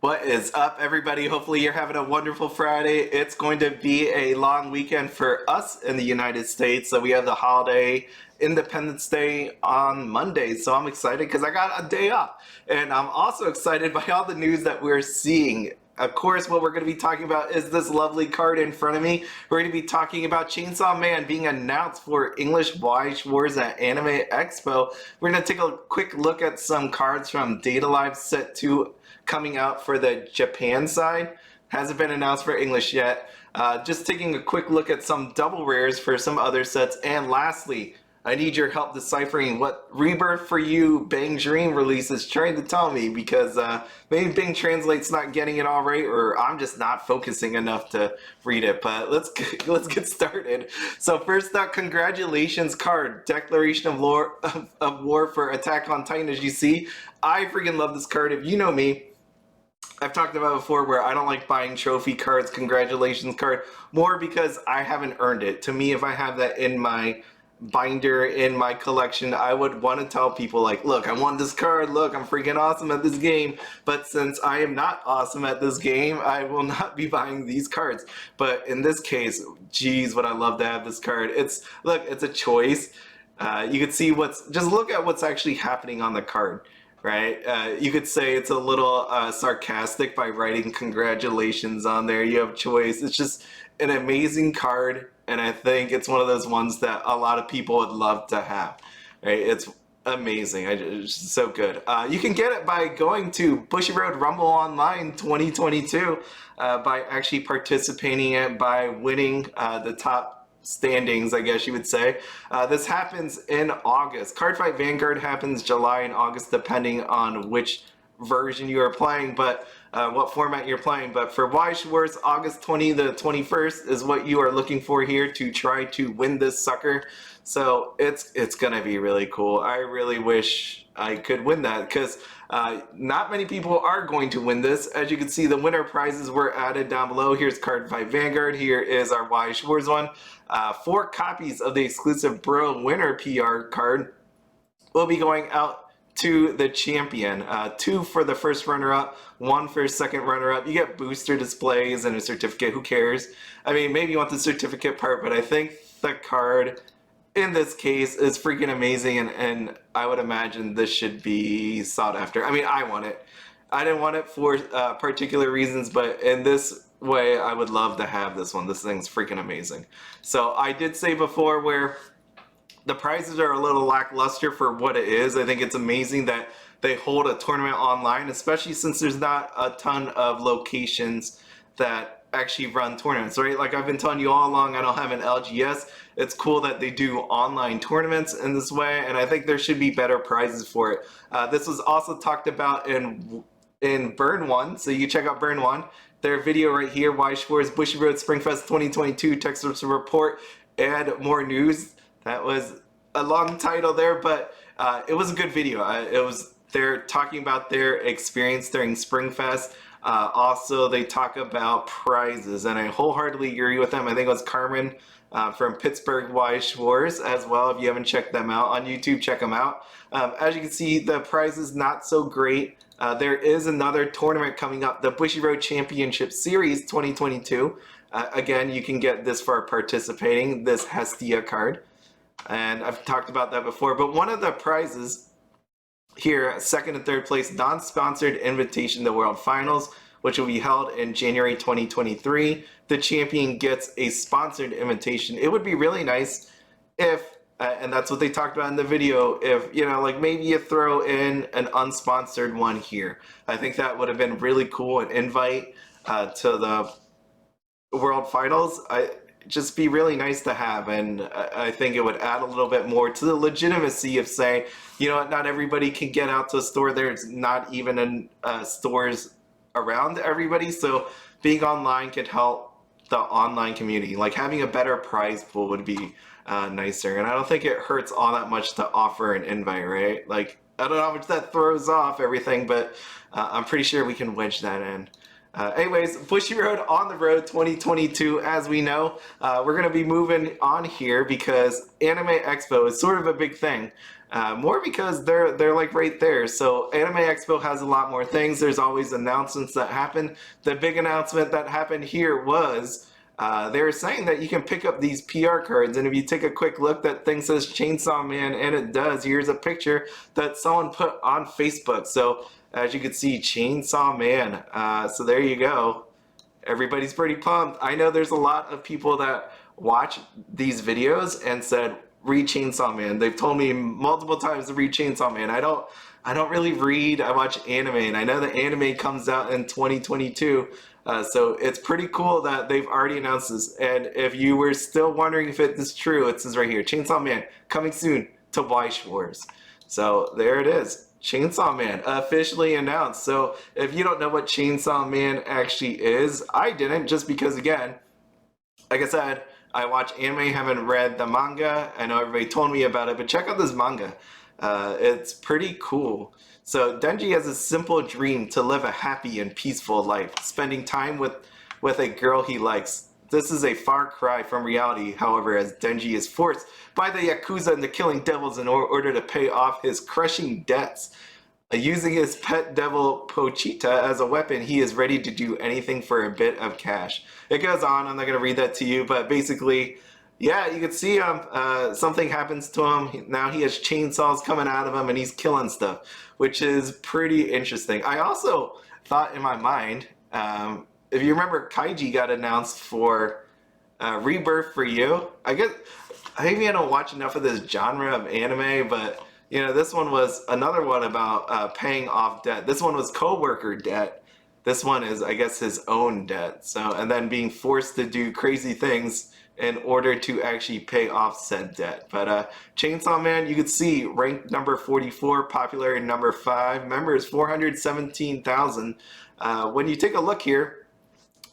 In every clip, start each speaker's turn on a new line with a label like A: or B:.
A: What is up, everybody? Hopefully you're having a wonderful Friday. It's going to be a long weekend for us in the United States. So we have the holiday Independence Day on Monday. So I'm excited because I got a day off. And I'm also excited by all the news that we're seeing. Of course, what we're going to be talking about is this lovely card in front of me. We're going to be talking about Chainsaw Man being announced for English Weiss Schwarz at Anime Expo. We're going to take a quick look at some cards from Data Live Set 2 coming out for the Japan side. Hasn't been announced for English yet. Just taking a quick look at some double rares for some other sets. And lastly, I need your help deciphering what Rebirth for You Bang Dream release is trying to tell me, because maybe Bing Translate's not getting it all right, or I'm just not focusing enough to read it. But let's get started. So first up, congratulations card, Declaration of War for Attack on Titan. As you see, I freaking love this card. If you know me, I've talked about it before where I don't like buying trophy cards, congratulations card, more because I haven't earned it. To me, if I have that in my binder in my collection, I would want to tell people like, look, I won this card, look, I'm freaking awesome at this game. But since I am not awesome at this game, I will not be buying these cards. But in this case, geez, would I love to have this card. It's a choice. You can see just look at what's actually happening on the card, right? You could say it's a little sarcastic by writing congratulations on there. You have choice. It's just an amazing card. And I think it's one of those ones that a lot of people would love to have, right? It's amazing. It's just so good. You can get it by going to Bushiroad Rumble Online 2022 by actually participating in it, by winning the top standings, I guess you would say. This happens in August. Cardfight Vanguard happens July and August, depending on which version you are playing, but what format you're playing. But for Weiss Schwarz, August 20 to 21st is what you are looking for here to try to win this sucker. So it's gonna be really cool. I really wish I could win that, because not many people are going to win this. As you can see, the winner prizes were added down below. Here's Cardfight Vanguard. Here is our Weiss Schwarz one. 4 copies of the exclusive Bro Winner PR card will be going out to the champion. 2 for the first runner-up, 1 for second runner-up. You get booster displays and a certificate. Who cares? I mean, maybe you want the certificate part, but I think the card in this case is freaking amazing, and I would imagine this should be sought after. I mean, I want it. I didn't want it for particular reasons, but in this way, I would love to have this one. This thing's freaking amazing. So I did say before where the prizes are a little lackluster for what it is. I think it's amazing that they hold a tournament online, especially since there's not a ton of locations that actually run tournaments, right? Like I've been telling you all along, I don't have an LGS. It's cool that they do online tournaments in this way, and I think there should be better prizes for it. This was also talked about in Burn 1, so you check out Burn 1. Their video right here, Weiss Schwarz Bushiroad Springfest 2022, Texas report, and more news. That was a long title there, but it was a good video. They're talking about their experience during Springfest. Also, they talk about prizes, and I wholeheartedly agree with them. I think it was Carmen from Pittsburgh Weiss Schwarz as well. If you haven't checked them out on YouTube, check them out. As you can see, the prize is not so great. There is another tournament coming up, the Bushiroad Championship Series 2022. Again, you can get this for participating, this Hestia card. And I've talked about that before, but one of the prizes here, second and third place, non-sponsored invitation to World Finals, which will be held in January 2023. The champion gets a sponsored invitation. It would be really nice if, and that's what they talked about in the video, if, you know, like maybe you throw in an unsponsored one here. I think that would have been really cool, an invite to the World Finals. Just be really nice to have, and I think it would add a little bit more to the legitimacy of saying, you know what, not everybody can get out to a store. There's not even in stores around everybody, so being online could help the online community. Like having a better prize pool would be nicer, and I don't think it hurts all that much to offer an invite, right? Like, I don't know how much that throws off everything, but I'm pretty sure we can wedge that in. Anyways, Bushiroad on the Road 2022, as we know. We're going to be moving on here because Anime Expo is sort of a big thing. More because they're like right there. So Anime Expo has a lot more things. There's always announcements that happen. The big announcement that happened here was they were saying that you can pick up these PR cards, and if you take a quick look, that thing says Chainsaw Man, and it does. Here's a picture that someone put on Facebook. So as you can see, Chainsaw Man. So there you go. Everybody's pretty pumped. I know there's a lot of people that watch these videos and said, read Chainsaw Man. They've told me multiple times to read Chainsaw Man. I don't really read. I watch anime, and I know the anime comes out in 2022. So it's pretty cool that they've already announced this. And if you were still wondering if it is true, it says right here, Chainsaw Man coming soon to Weiss Schwarz. So there it is. Chainsaw Man officially announced. So if you don't know what Chainsaw Man actually is, I didn't, just because, again, like I said, I watch anime, haven't read the manga. I know everybody told me about it, but check out this manga. It's pretty cool. So Denji has a simple dream to live a happy and peaceful life, spending time with a girl he likes. This is a far cry from reality, however, as Denji is forced by the Yakuza into killing devils in order to pay off his crushing debts. Using his pet devil Pochita as a weapon, he is ready to do anything for a bit of cash. It goes on, I'm not going to read that to you, but basically, yeah, you can see something happens to him. Now he has chainsaws coming out of him and he's killing stuff, which is pretty interesting. I also thought in my mind, if you remember, Kaiji got announced for Rebirth for You. Maybe I don't watch enough of this genre of anime, but you know, this one was another one about paying off debt. This one was coworker debt. This one is, I guess, his own debt. So, and then being forced to do crazy things in order to actually pay off said debt. But Chainsaw Man, you could see ranked number 44, popular in number 5, members 417,000. When you take a look here,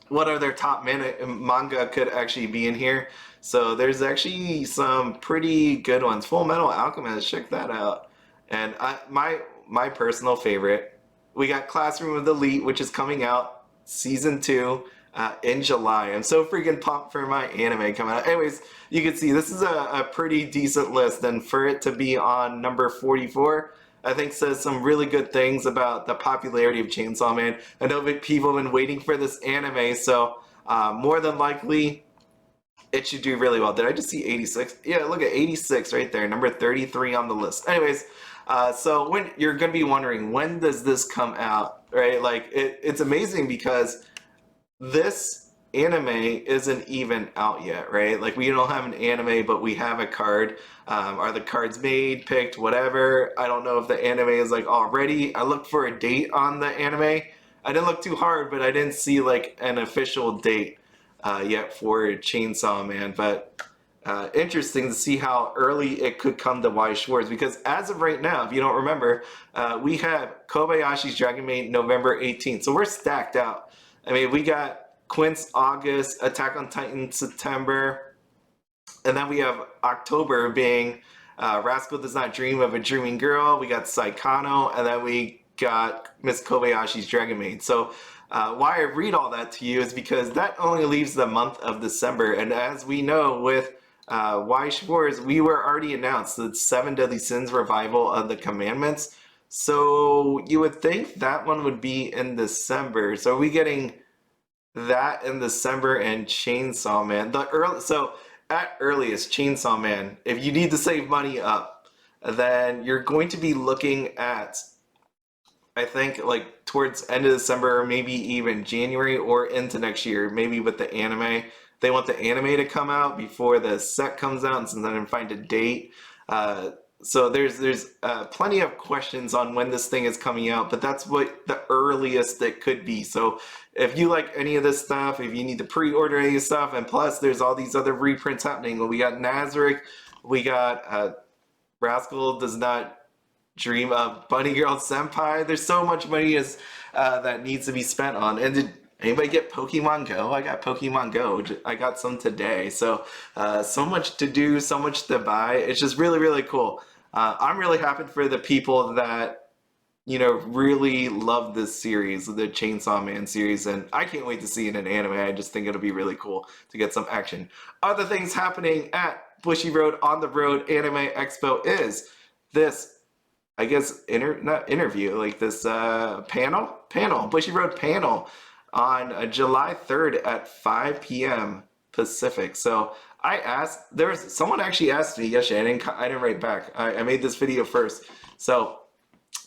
A: what are their top manga could actually be in here? So there's actually some pretty good ones. Full Metal Alchemist, check that out. And my personal favorite, we got Classroom of the Elite, which is coming out season 2 in July. I'm so freaking pumped for my anime coming out. Anyways, you can see this is a pretty decent list, and for it to be on number 44, I think says some really good things about the popularity of Chainsaw Man. I know that people have been waiting for this anime, so more than likely it should do really well. Did I just see 86? Yeah, look at 86 right there, number 33 on the list. Anyways, so when you're going to be wondering, when does this come out, right? Like, it's amazing because this anime isn't even out yet, right? Like, we don't have an anime, but we have a card. Are the cards made, picked, whatever? I don't know if the anime is like already. I looked for a date on the anime. I didn't look too hard, but I didn't see like an official date yet for Chainsaw Man. But interesting to see how early it could come to Weiss Schwarz, because as of right now, if you don't remember, we have Kobayashi's Dragon Maid November 18th. So we're stacked out. I mean, we got Quince August, Attack on Titan September, and then we have October being Rascal Does Not Dream of a Dreaming Girl. We got Saikano, and then we got Miss Kobayashi's Dragon Maid. So why I read all that to you is because that only leaves the month of December. And as we know with Weiss Schwarz, we were already announced the 7 Deadly Sins revival of the Commandments. So you would think that one would be in December. So are we getting that in December and Chainsaw Man? So at earliest, Chainsaw Man, if you need to save money up, then you're going to be looking at, I think, like towards end of December, or maybe even January or into next year, maybe with the anime. They want the anime to come out before the set comes out, and so then find a date. So there's plenty of questions on when this thing is coming out, but that's what the earliest it could be. So if you like any of this stuff, if you need to pre-order any stuff, and plus there's all these other reprints happening. We got Nazarick, we got Rascal Does Not Dream of Bunny Girl Senpai. There's so much money that needs to be spent on. And did anybody get Pokemon Go? I got Pokemon Go. I got some today. So so much to do, so much to buy. It's just really, really cool. I'm really happy for the people that, you know, really love this series, the Chainsaw Man series, and I can't wait to see it in anime. I just think it'll be really cool to get some action. Other things happening at Bushiroad on the Road Anime Expo is this, I guess, not interview, like this panel, Bushiroad panel on July 3rd at 5 p.m. Pacific. So I asked, someone actually asked me yesterday, I didn't write back. I made this video first. So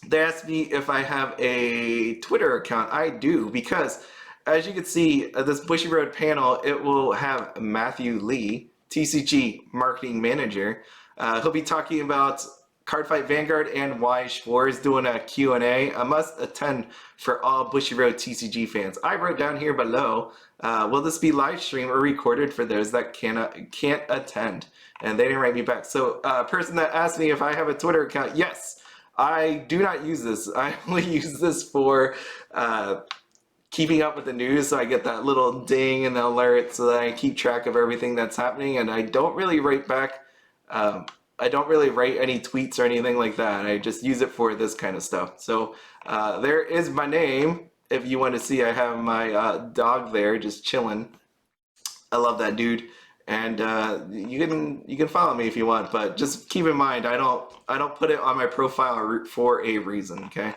A: they asked me if I have a Twitter account. I do, because as you can see, this Bushiroad panel, it will have Matthew Lee, TCG Marketing Manager. He'll be talking about Cardfight Vanguard and Weiss Schwarz, doing a Q&A, a must attend for all Bushiroad TCG fans. I wrote down here below, will this be live streamed or recorded for those that can't attend? And they didn't write me back. So person that asked me if I have a Twitter account, yes, I do not use this. I only use this for keeping up with the news, so I get that little ding and the alert so that I keep track of everything that's happening, and I don't really write back. I don't really write any tweets or anything like that. I just use it for this kind of stuff. So there is my name. If you want to see, I have my dog there just chilling. I love that dude. And you can follow me if you want, but just keep in mind I don't put it on my profile for a reason, okay?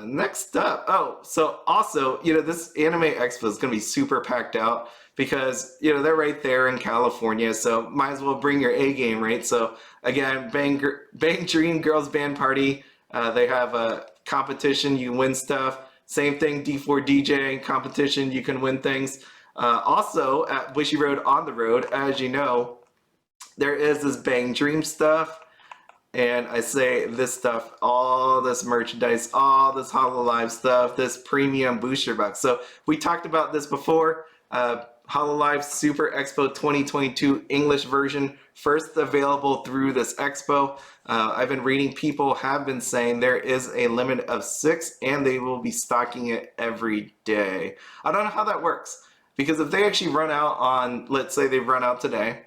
A: Next up, so also, this Anime Expo is going to be super packed out because, they're right there in California, so might as well bring your A game, right? So again, Bang Dream Girls Band Party, they have a competition, you win stuff. Same thing, D4DJ competition, you can win things. Also at Bushiroad on the Road, as you know, there is this Bang Dream stuff. And I say this stuff, all this merchandise, all this HoloLive stuff, this premium booster box. So we talked about this before. HoloLive Super Expo 2022 English version, first available through this expo. I've been reading, people have been saying there is a limit of 6 and they will be stocking it every day. I don't know how that works, because if they actually run out on, let's say they run out today,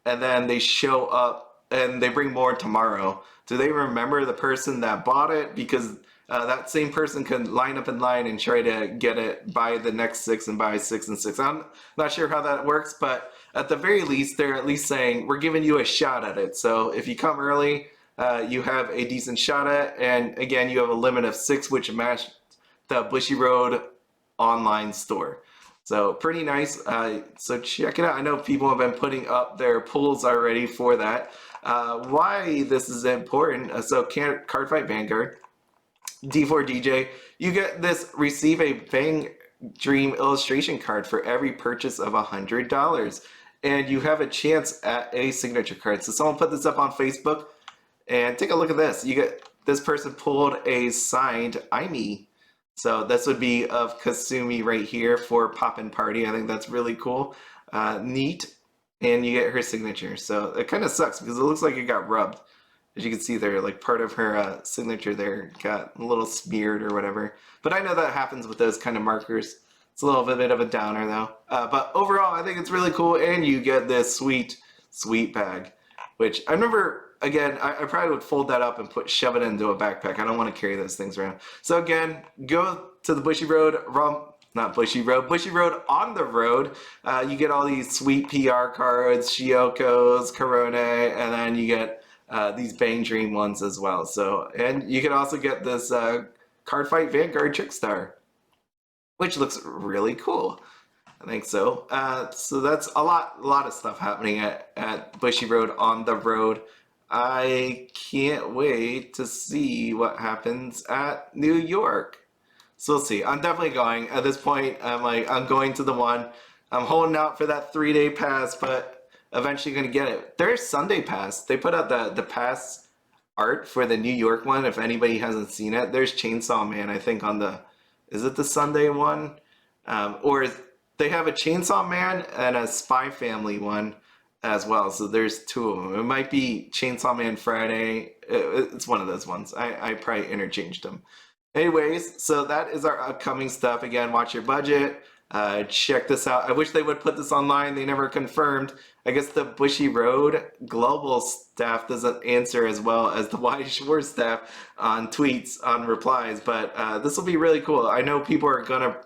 A: and then they show up and they bring more tomorrow, do they remember the person that bought it? Because that same person can line up in line and try to get it, buy the next 6 and buy 6 and 6. I'm not sure how that works, but at the very least, they're at least saying, we're giving you a shot at it. So if you come early, you have a decent shot at it. And again, you have a limit of 6, which match the Bushiroad online store. So pretty nice. So check it out. I know people have been putting up their polls already for that. Why this is important. So Cardfight Vanguard, D4DJ, you get this, receive a Bang Dream illustration card for every purchase of $100. And you have a chance at a signature card. So someone put this up on Facebook, and take a look at this. You get, this person pulled a signed Aimi. So this would be of Kasumi right here for Poppin' Party. I think that's really cool. Neat. And you get her signature. So it kind of sucks because it looks like it got rubbed. As you can see there, like part of her signature there got a little smeared or whatever. But I know that happens with those kind of markers. It's a little bit of a downer though. But overall, I think it's really cool. And you get this sweet, sweet bag, which I remember, again, I probably would fold that up and shove it into a backpack. I don't want to carry those things around. So again, go to the Bushiroad Bushiroad on the Road. You get all these sweet PR cards, Shiokos, Corone, and then you get these Bang Dream ones as well. So, and you can also get this Cardfight Vanguard Trickstar, which looks really cool. I think so. So that's a lot of stuff happening at Bushiroad on the Road. I can't wait to see what happens at New York. So we'll see. I'm definitely going. At this point, I'm going to the one. I'm holding out for that 3-day pass, but eventually going to get it. There's Sunday pass. They put out the pass art for the New York one. If anybody hasn't seen it, there's Chainsaw Man, I think, on the, is it the Sunday one? Or they have a Chainsaw Man and a Spy Family one as well. So there's 2 of them. It might be Chainsaw Man Friday. It's one of those ones. I probably interchanged them. Anyways, so that is our upcoming stuff. Again, watch your budget. Check this out. I wish they would put this online. They never confirmed. I guess the Bushiroad global staff doesn't answer as well as the Weiss Schwarz staff on tweets, on replies. But this will be really cool. I know people are going to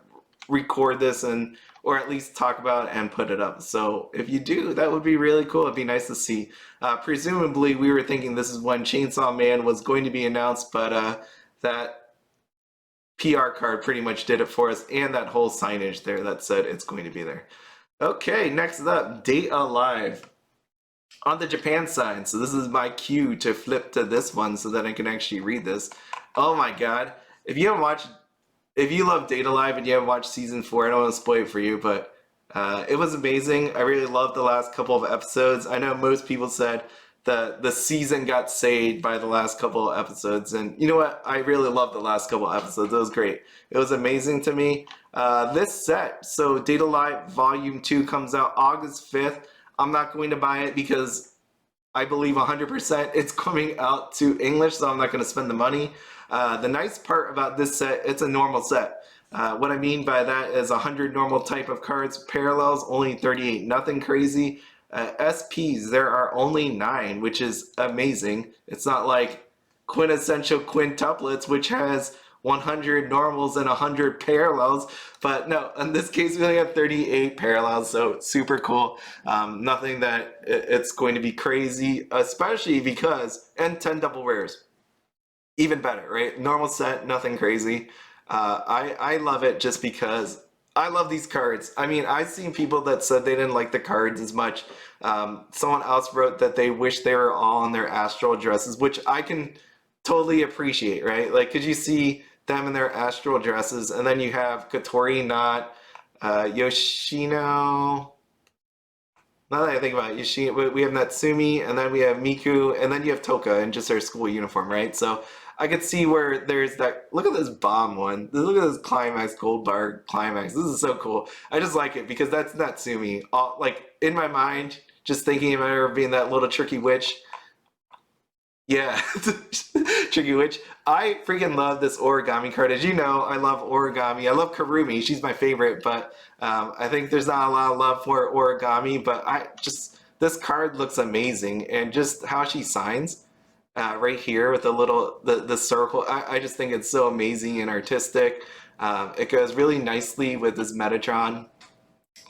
A: record this and or at least talk about it and put it up. So if you do, that would be really cool. It'd be nice to see. Presumably, we were thinking this is when Chainsaw Man was going to be announced, but that PR card pretty much did it for us, and that whole signage there that said it's going to be there. Okay, next up, Date Alive. On the Japan side, so this is my cue to flip to this one so that I can actually read this. Oh my god. If you love Date Alive and you haven't watched season 4, I don't want to spoil it for you, but it was amazing. I really loved the last couple of episodes. I know most people said the season got saved by the last couple of episodes, and you know what? I really loved the last couple of episodes. It was great. It was amazing to me. This set, so Date Alive Volume 2 comes out August 5th. I'm not going to buy it because I believe 100% it's coming out to English, so I'm not going to spend the money. The nice part about this set, it's a normal set. What I mean by that is 100 normal type of cards, parallels only 38, nothing crazy. SPs, there are only 9, which is amazing. It's not like Quintessential Quintuplets, which has 100 normals and 100 parallels, but no, in this case we only have 38 parallels, so super cool. Nothing that it's going to be crazy, especially because, and 10 double rares. Even better, right? Normal set, nothing crazy. I love it just because I love these cards. I mean, I've seen people that said they didn't like the cards as much. Someone else wrote that they wish they were all in their astral dresses, which I can totally appreciate, right? Like, could you see them in their astral dresses, and then you have Kotori, not Yoshino. Now that I think about it, Yoshino, we have Natsumi, and then we have Miku, and then you have Tohka in just her school uniform, right? So I could see where there's that. Look at this bomb one. Look at this climax, gold bar climax. This is so cool. I just like it because that's Natsumi. Like in my mind, just thinking about her being that little tricky witch. Yeah, tricky witch. I freaking love this origami card. As you know, I love origami. I love Kurumi. She's my favorite, but I think there's not a lot of love for origami. But this card looks amazing, and just how she signs right here with the circle. I just think it's so amazing and artistic. It goes really nicely with this Metatron.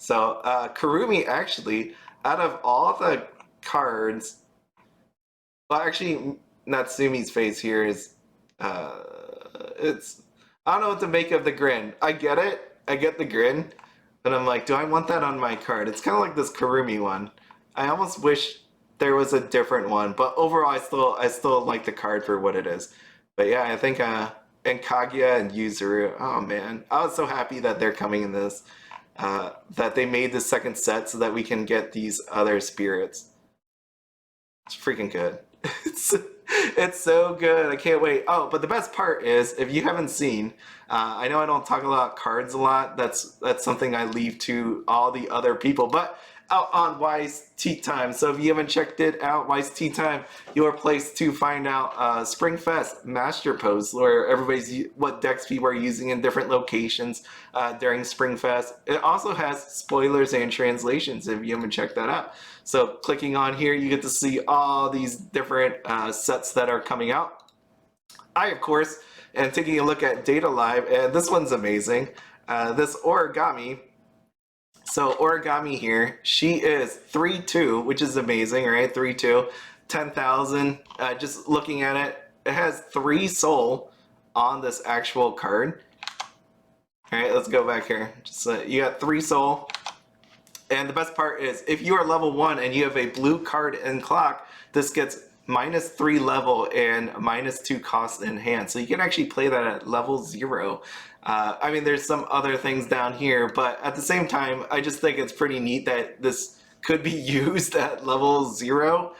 A: So Kurumi actually, out of all the cards. Well, actually, Natsumi's face here is, I don't know what to make of the grin. I get it. I get the grin. But I'm like, do I want that on my card? It's kind of like this Kurumi one. I almost wish there was a different one. But overall, I still like the card for what it is. But yeah, I think, and Kaguya and Yuzuru. Oh, man. I was so happy that they're coming in this. That they made the second set so that we can get these other spirits. It's freaking good. It's so good. I can't wait. Oh, but the best part is, if you haven't seen, I know I don't talk about cards a lot. That's something I leave to all the other people. But out on Weiss Tea Time. So if you haven't checked it out, Weiss Tea Time, your place to find out Springfest Master Posts, where what decks people are using in different locations during Springfest. It also has spoilers and translations if you haven't checked that out. So clicking on here, you get to see all these different sets that are coming out. I, of course, am taking a look at Date Alive, and this one's amazing. This Origami. So Origami here, she is 3-2, which is amazing, right? 3-2, 10,000. Just looking at it, it has 3 soul on this actual card. All right, let's go back here. Just you got 3 soul. And the best part is, if you are level 1 and you have a blue card in clock, this gets -3 level and -2 cost in hand. So you can actually play that at level 0. I mean, there's some other things down here, but at the same time, I just think it's pretty neat that this could be used at level 0.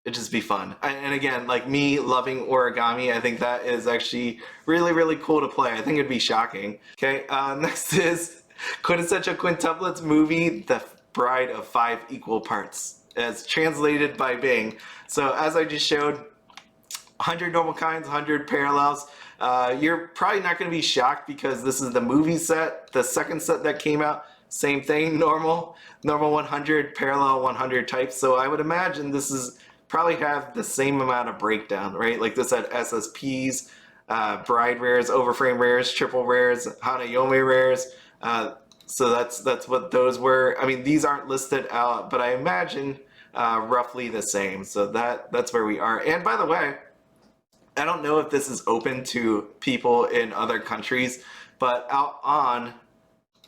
A: It'd just be fun. And again, like me loving origami, I think that is actually really, really cool to play. I think it'd be shocking. Okay, next is Quintessential Quintuplets Movie, The Bride of 5 Equal Parts, as translated by Bing. So as I just showed, 100 normal kinds, 100 parallels. You're probably not going to be shocked because this is the movie set. The second set that came out, same thing, normal 100, parallel 100 types. So I would imagine this is probably have the same amount of breakdown, right? Like this had SSPs, bride rares, overframe rares, triple rares, Hanayome rares. So that's what those were. I mean, these aren't listed out, but I imagine roughly the same. So that's where we are. And by the way, I don't know if this is open to people in other countries, but out on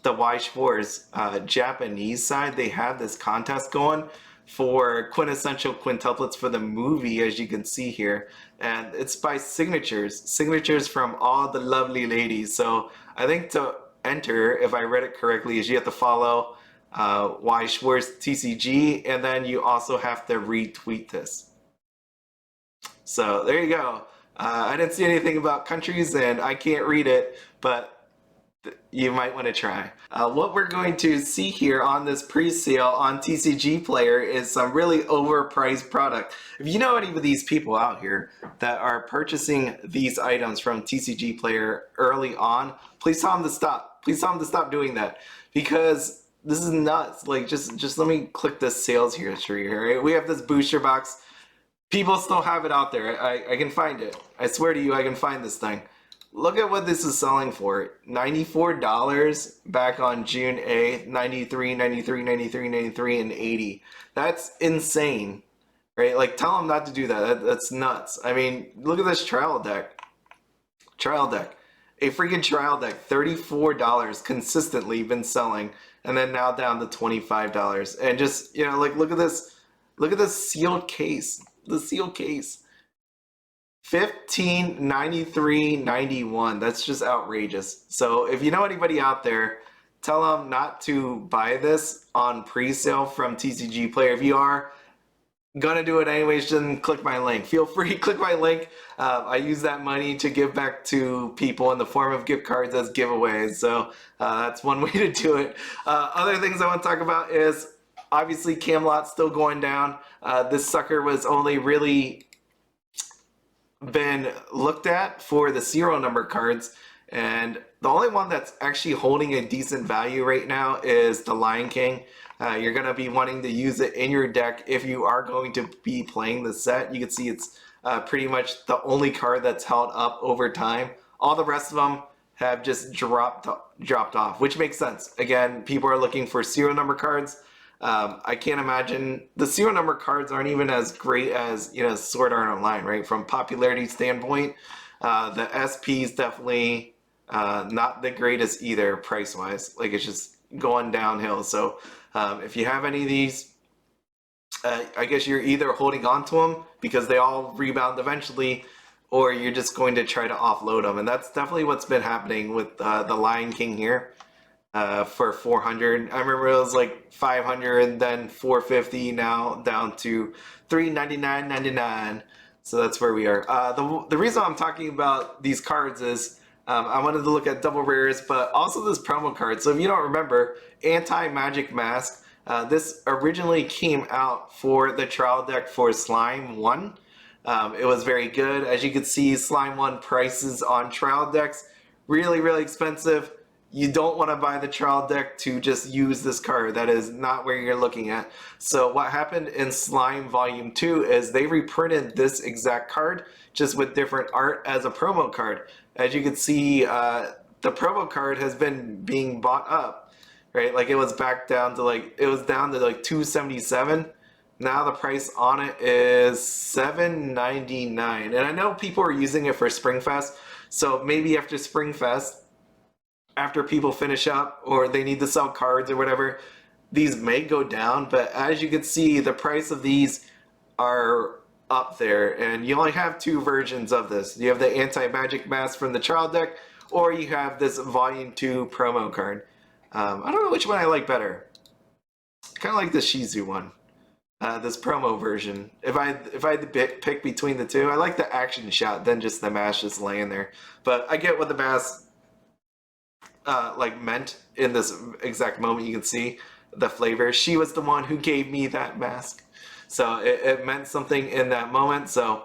A: the Weiss Schwarz Japanese side, they have this contest going for quintessential quintuplets for the movie, as you can see here, and it's by signatures from all the lovely ladies. So I think to enter, if I read it correctly, is you have to follow Weiss Schwarz TCG, and then you also have to retweet this. So there you go. I didn't see anything about countries, and I can't read it, but you might want to try. What we're going to see here on this pre-sale on TCGPLAYER is some really overpriced product. If you know any of these people out here that are purchasing these items from TCGPLAYER early on, please tell them to stop. Please tell them to stop doing that, because this is nuts. Like, just let me click this sales history here. Right? We have this booster box. People still have it out there. I can find it. I swear to you, I can find this thing. Look at what this is selling for. $94 back on June 8th, 93, 93, 93, 93, and 80. That's insane, right? Like, tell them not to do that. That's nuts. I mean, look at this trial deck. Trial deck. A freaking trial deck. $34 consistently been selling, and then now down to $25. And just, you know, like, look at this. Look at this sealed case. The sealed case. $15.93.91. That's just outrageous. So if you know anybody out there, tell them not to buy this on pre-sale from TCGPLAYER. If you are gonna do it anyways, then click my link. Feel free, click my link. I use that money to give back to people in the form of gift cards as giveaways. So that's one way to do it. Other things I want to talk about is obviously Camelot still going down. This sucker was only really been looked at for the serial number cards, and the only one that's actually holding a decent value right now is the Lion King. You're going to be wanting to use it in your deck if you are going to be playing the set. You can see it's pretty much the only card that's held up over time. All the rest of them have just dropped off, which makes sense. Again, people are looking for serial number cards. I can't imagine the serial number cards aren't even as great as, you know, Sword Art Online, right? From popularity standpoint, the SP is definitely not the greatest either price wise. Like, it's just going downhill. So if you have any of these, I guess you're either holding on to them because they all rebound eventually, or you're just going to try to offload them. And that's definitely what's been happening with the Lion King here. For 400. I remember it was like 500, then 450, now down to 399.99. So that's where we are. The reason I'm talking about these cards is I wanted to look at double rares, but also this promo card. So if you don't remember, Anti-Magic Mask, this originally came out for the trial deck for Slime 1. It was very good. As you can see, Slime 1 prices on trial decks, really, really expensive. You don't want to buy the trial deck to just use this card. That is not where you're looking at. So what happened in Slime Volume 2 is they reprinted this exact card, just with different art as a promo card. As you can see, the promo card has been being bought up, right? Like, it was back down to like, it was down to like $277. Now the price on it is $7.99. And I know people are using it for Springfest. So maybe after Springfest, after people finish up or they need to sell cards or whatever, these may go down. But as you can see, the price of these are up there, and you only have two versions of this. You have the Anti-Magic Mask from the trial deck, or you have this Volume 2 promo card. I don't know which one I like better. Kind of like the Shizu one, this promo version. If I had to pick between the two, I like the action shot than just the mask just laying there. But I get what the mask like meant in this exact moment. You can see the flavor. She was the one who gave me that mask, so it meant something in that moment. So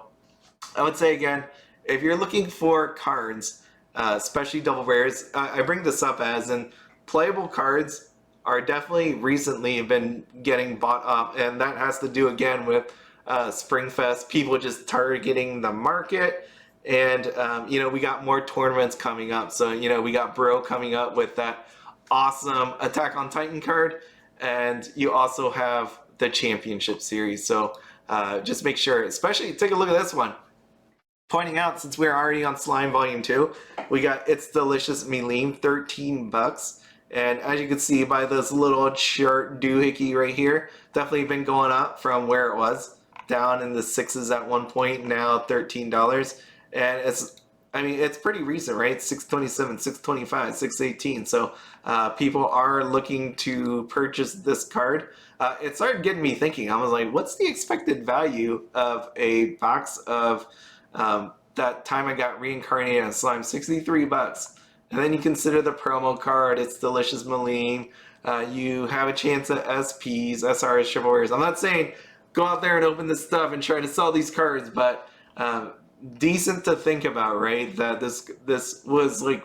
A: I would say, again, if you're looking for cards, especially double rares, I bring this up as in playable cards are definitely recently been getting bought up, and that has to do again with Springfest, people just targeting the market And, you know, we got more tournaments coming up. So, you know, we got Bro coming up with that awesome Attack on Titan card. And you also have the Championship Series. So just make sure, especially take a look at this one. Pointing out, since we're already on Slime Volume 2, we got It's Delicious Melim, $13. And as you can see by this little short doohickey right here, definitely been going up from where it was. Down in the sixes at one point, now $13. And it's, I mean, it's pretty recent, right? 627, 625, 618. So people are looking to purchase this card. It started getting me thinking. I was like, what's the expected value of a box of that time I got Reincarnated on Slime? $63. And then you consider the promo card, It's Delicious Melim. You have a chance at SPs, SRs, Chivalries. I'm not saying go out there and open this stuff and try to sell these cards, but decent to think about, right? That this was like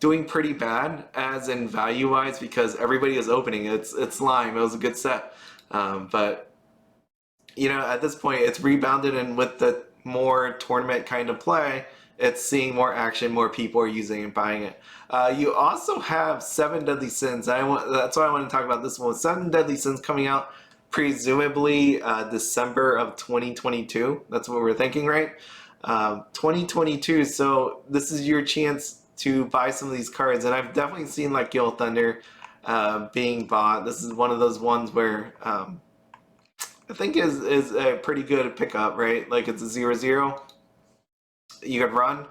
A: doing pretty bad as in value wise because everybody is opening it. It's Slime. It was a good set, but you know, at this point it's rebounded, and with the more tournament kind of play, it's seeing more action, more people are using and buying it. You also have Seven Deadly Sins. That's why I want to talk about this one. Seven Deadly Sins coming out presumably December of 2022. That's what we're thinking, right? 2022. So this is your chance to buy some of these cards, and I've definitely seen like Gil Thunder being bought. This is one of those ones where I think is a pretty good pickup, right? Like it's a 0/0. You could run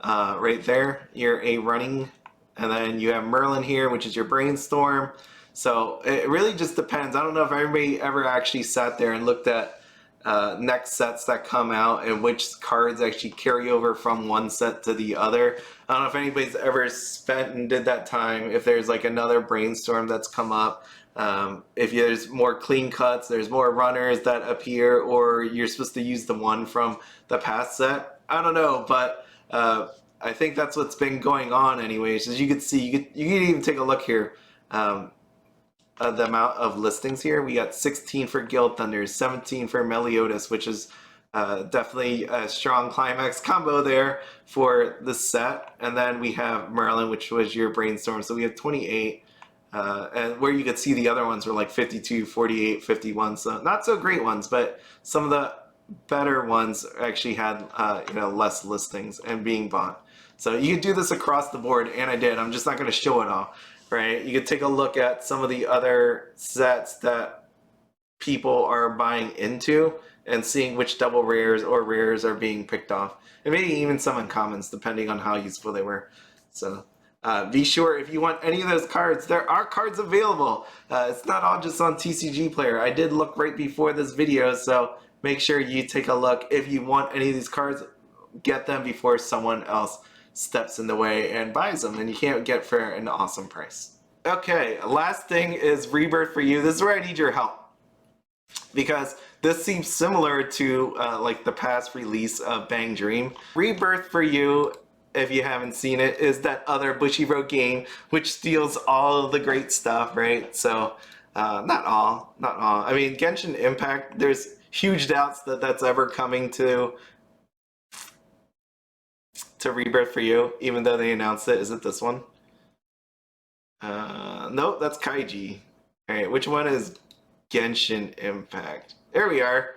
A: right there. You're a running, and then you have Merlin here, which is your Brainstorm. So it really just depends. I don't know if everybody ever actually sat there and looked at next sets that come out and which cards actually carry over from one set to the other. I don't know if anybody's ever spent and did that time. If there's like another Brainstorm that's come up, if there's more clean cuts, there's more runners that appear, or you're supposed to use the one from the past set. I don't know, but I think that's what's been going on anyways. As you can see, you can even take a look here. The amount of listings here. We got 16 for Guild Thunder, 17 for Meliodas, which is definitely a strong climax combo there for the set. And then we have Merlin, which was your Brainstorm. So we have 28. And where you could see the other ones were like 52, 48, 51. So not so great ones, but some of the better ones actually had you know, less listings and being bought. So you could do this across the board, and I did. I'm just not going to show it all. Right, you could take a look at some of the other sets that people are buying into and seeing which double rares or rares are being picked off, and maybe even some uncommons depending on how useful they were. So be sure, if you want any of those cards, there are cards available. It's not all just on TCG Player. I did look right before this video, so make sure you take a look. If you want any of these cards, get them before someone else steps in the way and buys them, and you can't get for an awesome price. Okay, last thing is Rebirth for You. This is where I need your help, because this seems similar to like the past release of Bang Dream. Rebirth for You, if you haven't seen it, is that other Bushiroad game which steals all of the great stuff, right? So not all. I mean, Genshin Impact, there's huge doubts that that's ever coming to Rebirth for You, even though they announced it. Is it this one? No, that's Kaiji. Alright, which one is Genshin Impact? There we are.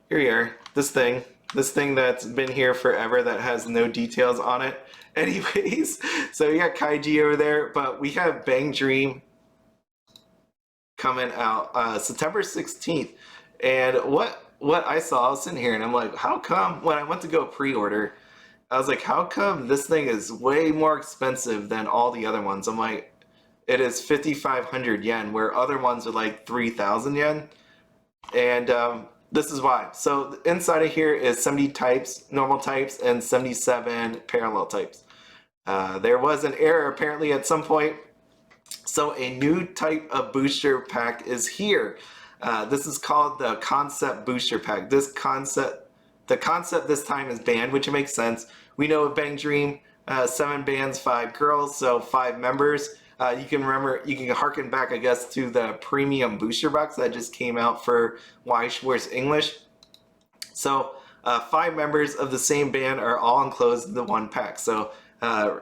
A: Here we are. This thing that's been here forever that has no details on it. Anyways, so we got Kaiji over there, but we have Bang Dream coming out September 16th. And what I saw, I was sitting here and I'm like, how come when I went to go pre-order, I was like, how come this thing is way more expensive than all the other ones? I'm like, it is 5,500 yen, where other ones are like 3,000 yen. And this is why. So inside of here is 70 types, normal types, and 77 parallel types. There was an error apparently at some point. So a new type of booster pack is here. This is called the Concept Booster Pack. The concept this time is banned, which makes sense. We know with Bang Dream, 7 bands, 5 girls, so 5 members. You can harken back, I guess, to the premium booster box that just came out for Weiss Schwarz English. So 5 members of the same band are all enclosed in the one pack. So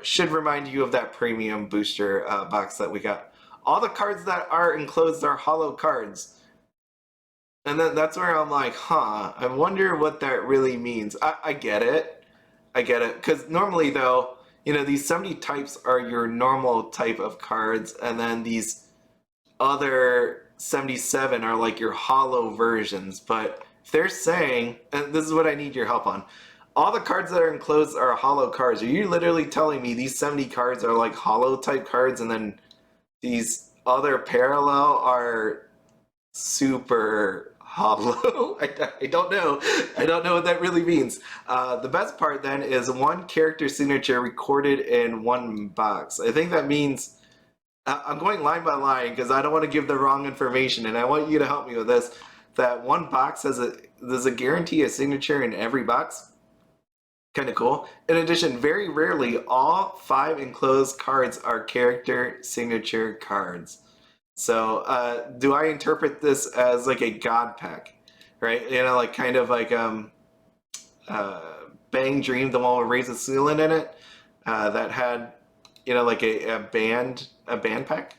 A: should remind you of that premium booster box that we got. All the cards that are enclosed are hollow cards. And then that's where I'm like, huh, I wonder what that really means. I get it. I get it. Because normally, though, you know, these 70 types are your normal type of cards, and then these other 77 are like your hollow versions. But if they're saying, and this is what I need your help on, all the cards that are enclosed are hollow cards. Are you literally telling me these 70 cards are like hollow type cards, and then these other parallel are super hollow? I don't know. I don't know what that really means. The best part then is one character signature recorded in one box. I think that means I'm going line by line because I don't want to give the wrong information, and I want you to help me with this. That one box does a guarantee a signature in every box. Kind of cool. In addition, very rarely all 5 enclosed cards are character signature cards. So do I interpret this as like a god pack, right? You know, like kind of like Bang Dream, the one with Raise the Ceiling in it, that had, you know, like a band pack.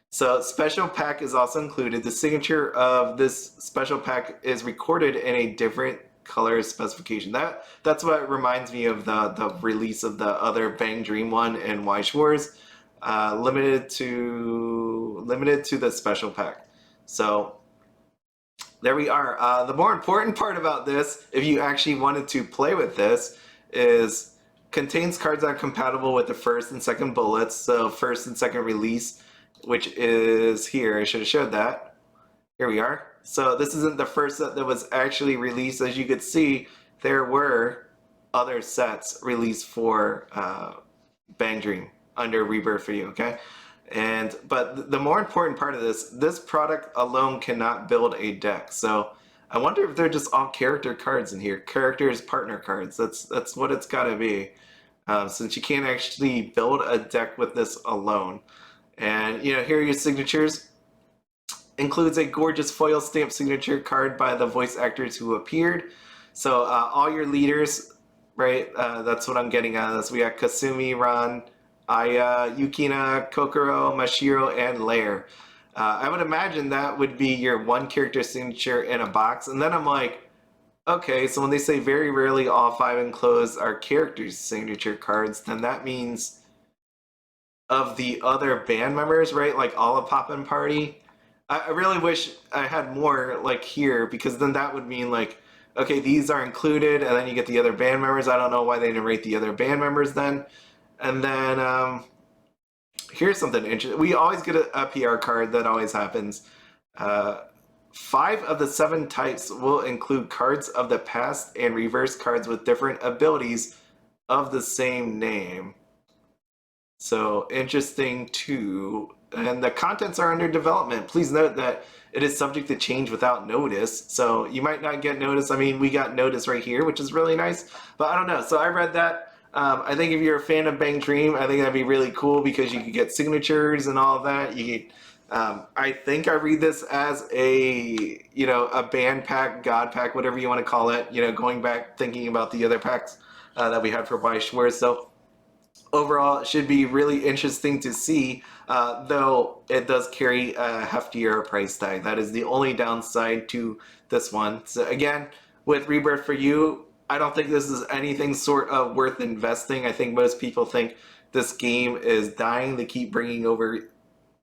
A: So special pack is also included. The signature of this special pack is recorded in a different color specification. That's what reminds me of the release of the other Bang Dream one in Weiss Schwarz. Limited to the special pack. So there we are. The more important part about this, if you actually wanted to play with this, is contains cards that are compatible with the first and second bullets. So first and second release, which is here. I should have showed that. Here we are. So this isn't the first set that was actually released. As you could see, there were other sets released for Bang Dream under Rebirth for you, okay? But the more important part of this product alone cannot build a deck. So I wonder if they're just all character cards in here. Characters, partner cards. That's what it's got to be. Since you can't actually build a deck with this alone. And, you know, here are your signatures. Includes a gorgeous foil stamp signature card by the voice actors who appeared. So all your leaders, right? That's what I'm getting out of this. We got Kasumi, Ran, Aya, Yukina, Kokoro, Mashiro, and Lair. I would imagine that would be your one character signature in a box. And then I'm like, okay, so when they say very rarely all 5 enclosed are character signature cards, then that means of the other band members, right? Like all of Poppin' Party. I really wish I had more like here, because then that would mean like, okay, these are included, and then you get the other band members. I don't know why they didn't rate the other band members then. And then here's something interesting. We always get a PR card. That always happens. 5 of the 7 types will include cards of the past and reverse cards with different abilities of the same name. So interesting too. And the contents are under development. Please note that it is subject to change without notice. So you might not get notice. I mean, we got notice right here, which is really nice. But I don't know. So I read that. I think if you're a fan of Bang Dream, I think that'd be really cool because you could get signatures and all of that. You could, I think I read this as a, you know, a band pack, god pack, whatever you want to call it. You know, going back thinking about the other packs that we had for Weiss Schwarz. So overall, it should be really interesting to see, though it does carry a heftier price tag. That is the only downside to this one. So again, with Rebirth for You, I don't think this is anything sort of worth investing. I think most people think this game is dying. They keep bringing over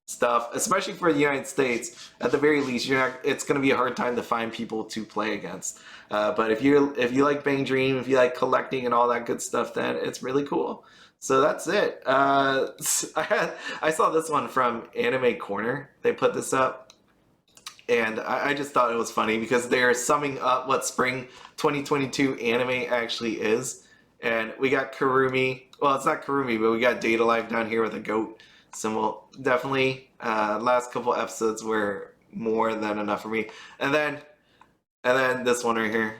A: stuff, especially for the United States. At the very least, it's going to be a hard time to find people to play against. But if you like Bang Dream, if you like collecting and all that good stuff, then it's really cool. So that's it. I saw this one from Anime Corner. They put this up, and I just thought it was funny because they're summing up what spring 2022 anime actually is. And we got Kurumi. Well, it's not Kurumi, but we got Data Life down here with a goat symbol. Definitely, last couple episodes were more than enough for me. And then this one right here.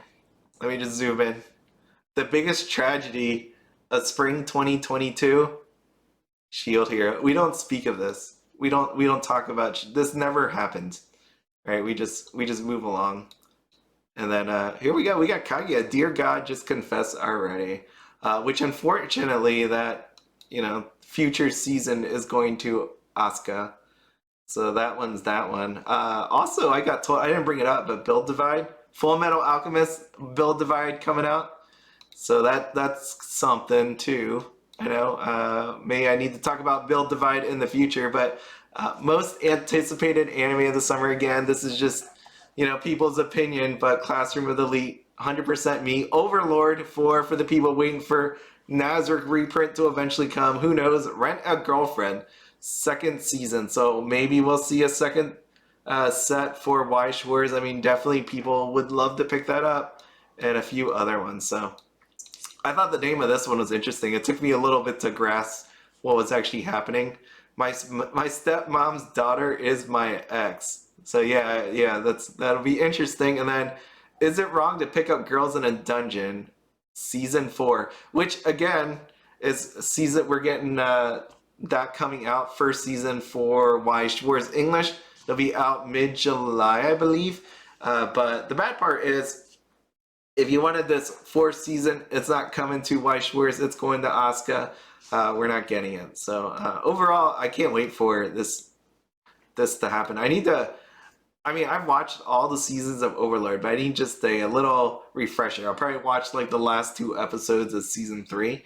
A: Let me just zoom in. The biggest tragedy of spring 2022, Shield Hero. We don't speak of this. We don't talk about this. Never happened. Right? We just move along. And then here we go. We got Kaguya. Dear God, just confess already. Which unfortunately, that future season is going to Asuka. So that one's that one. Also, I got told I didn't bring it up, but Build Divide, Full Metal Alchemist Build Divide coming out. So that's something too. I know. Maybe I need to talk about Build Divide in the future, but most anticipated anime of the summer. Again, this is just people's opinion, but Classroom of the Elite, 100% me. Overlord for the people waiting for Nazarick reprint to eventually come. Who knows? Rent a Girlfriend, second season. So maybe we'll see a second set for Weiss Schwarz. I mean, definitely people would love to pick that up, and a few other ones. So I thought the name of this one was interesting. It took me a little bit to grasp what was actually happening. My stepmom's daughter is my ex. So yeah, that'll be interesting. And then, is it wrong to pick up Girls in a Dungeon, season 4, which again is season we're getting that coming out, first season for Weiss Schwarz English. It'll be out mid-July, I believe. But the bad part is, if you wanted this 4th season, it's not coming to Weiss Schwarz. It's going to Asuka. We're not getting it. So overall, I can't wait for this to happen. I've watched all the seasons of Overlord, but I need just a little refresher. I'll probably watch like the last 2 episodes of season 3,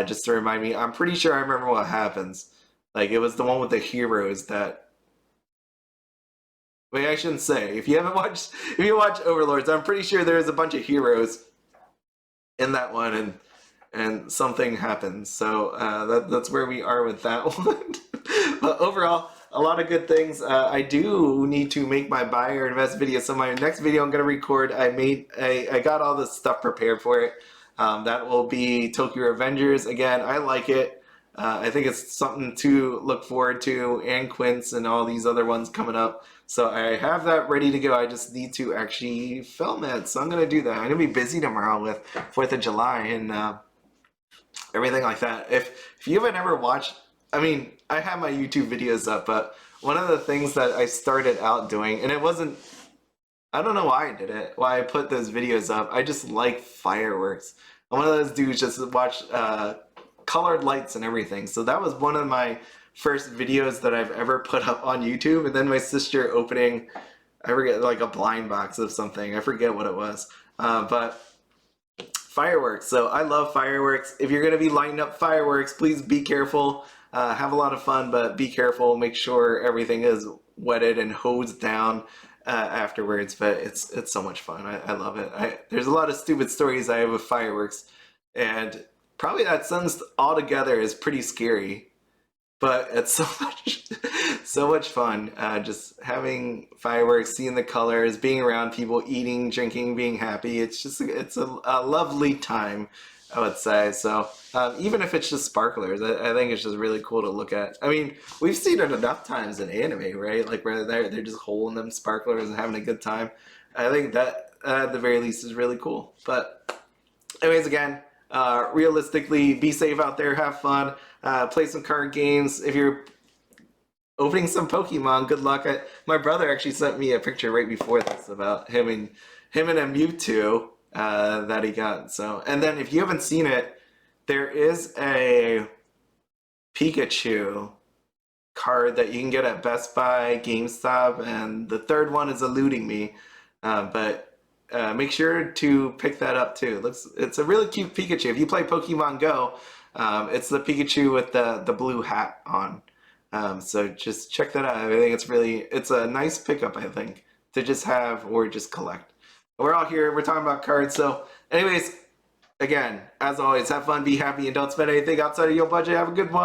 A: just to remind me. I'm pretty sure I remember what happens. Like, it was the one with the heroes that. Wait, I shouldn't say. If you watch Overlords, I'm pretty sure there's a bunch of heroes in that one, and something happens. So that's where we are with that one. But overall, a lot of good things. I do need to make my buy or invest video. So my next video I'm gonna record, I got all this stuff prepared for it. That will be Tokyo Revengers. Again, I like it. I think it's something to look forward to, and Quince and all these other ones coming up. So I have that ready to go. I just need to actually film it. So I'm gonna do that. I'm gonna be busy tomorrow with 4th of July and everything like that. If you haven't ever watched, I have my YouTube videos up, but one of the things that I started out doing, and I don't know why I did it, why I put those videos up. I just like fireworks. I'm one of those dudes just watch colored lights and everything. So that was one of my first videos that I've ever put up on YouTube. And then my sister opening, I forget, like a blind box of something. I forget what it was. But fireworks. So I love fireworks. If you're going to be lighting up fireworks, please be careful. Have a lot of fun, but be careful. Make sure everything is wetted and hosed down afterwards. But it's so much fun. I love it. There's a lot of stupid stories I have with fireworks, and probably that sentence altogether is pretty scary. But it's so much fun. Just having fireworks, seeing the colors, being around people, eating, drinking, being happy. It's a lovely time, I would say. So even if it's just sparklers, I think it's just really cool to look at. We've seen it enough times in anime, right? Like where they're just holding them sparklers and having a good time. I think that at the very least is really cool. But anyways, again, realistically, be safe out there, have fun, play some card games. If you're opening some Pokemon, good luck. My brother actually sent me a picture right before this about him and a Mewtwo that he got. So, and then if you haven't seen it, there is a Pikachu card that you can get at Best Buy, GameStop, and the third one is eluding me. But make sure to pick that up too. It's a really cute Pikachu. If you play Pokemon Go, it's the Pikachu with the blue hat on. So just check that out. I think it's a nice pickup, I think, to just have or just collect. We're all here, we're talking about cards. So anyways, again, as always, have fun, be happy, and don't spend anything outside of your budget. Have a good one.